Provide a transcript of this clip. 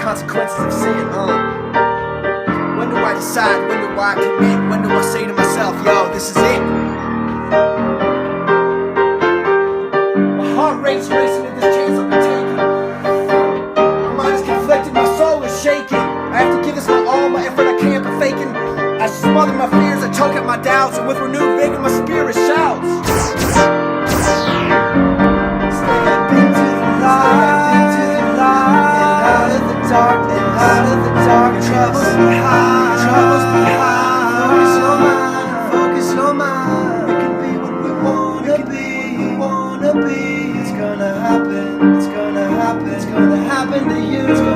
consequences of sin, When do I decide? When do I commit? When do I say to myself, yo, this is it? My heart rate's racing to this chance I've been taking. My mind is conflicted, my soul is shaking. I have to give this my all, my effort I can't be faking. I smother my fears, I choke at my doubts, and with renewed vigor my spirit shouts. Step into the light, out of the dark, troubles behind, focus your mind, we can be what we wanna be, it's gonna happen, it's gonna happen to you.